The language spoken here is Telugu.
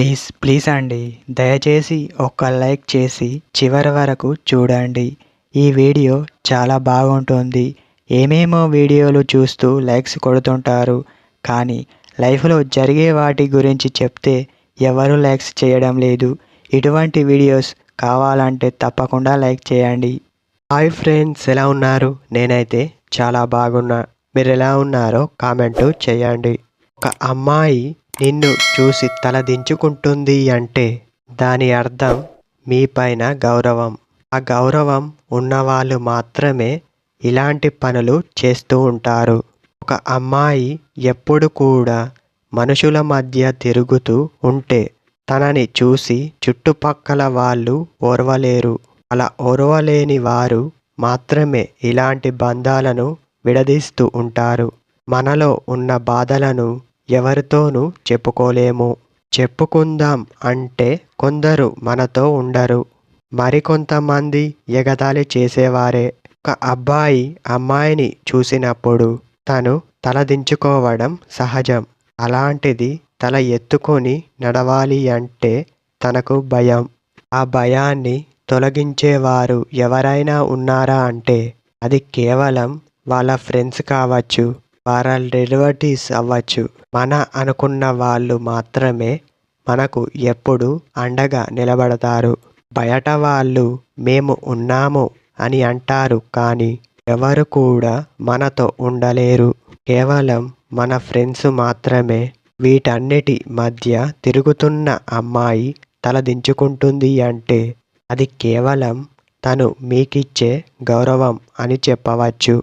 ప్లీజ్ ప్లీజ్ అండి, దయచేసి ఒక్క లైక్ చేసి చివరి వరకు చూడండి. ఈ వీడియో చాలా బాగుంటుంది. ఏమేమో వీడియోలు చూస్తూ లైక్స్ కొడుతుంటారు, కానీ లైఫ్లో జరిగే వాటి గురించి చెప్తే ఎవరు లైక్స్ చేయడం లేదు. ఇటువంటి వీడియోస్ కావాలంటే తప్పకుండా లైక్ చేయండి. హాయ్ ఫ్రెండ్స్, ఎలా ఉన్నారు? నేనైతే చాలా బాగున్నా. మీరు ఎలా ఉన్నారో కామెంటు చేయండి. ఒక అమ్మాయి నిన్ను చూసి తల దించుకుంటుంది అంటే దాని అర్థం మీ పైన గౌరవం. ఆ గౌరవం ఉన్నవాళ్ళు మాత్రమే ఇలాంటి పనులు చేస్తూ ఉంటారు. ఒక అమ్మాయి ఎప్పుడు కూడా మనుషుల మధ్య తిరుగుతూ ఉంటే తనని చూసి చుట్టుపక్కల వాళ్ళు ఓర్వలేరు. అలా ఓర్వలేని వారు మాత్రమే ఇలాంటి బంధాలను విడదీస్తూ ఉంటారు. మనలో ఉన్న బాధలను ఎవరితోనూ చెప్పుకోలేము. చెప్పుకుందాం అంటే కొందరు మనతో ఉండరు. మరికొంతమంది ఎగతాళి చేసేవారే. ఒక అబ్బాయి అమ్మాయిని చూసినప్పుడు తను తలదించుకోవడం సహజం. అలాంటిది తల ఎత్తుకొని నడవాలి అంటే తనకు భయం. ఆ భయాన్ని తొలగించేవారు ఎవరైనా ఉన్నారా అంటే అది కేవలం వాళ్ళ ఫ్రెండ్స్ కావచ్చు, వాళ్ళ రిలేటివ్స్ అవ్వచ్చు. మన అనుకున్న వాళ్ళు మాత్రమే మనకు ఎప్పుడు అండగా నిలబడతారు. బయట వాళ్ళు మేము ఉన్నాము అని అంటారు, కానీ ఎవరు కూడా మనతో ఉండలేరు. కేవలం మన ఫ్రెండ్స్ మాత్రమే. వీటన్నిటి మధ్య తిరుగుతున్న అమ్మాయి తలదించుకుంటుంది అంటే అది కేవలం తను మీకిచ్చే గౌరవం అని చెప్పవచ్చు.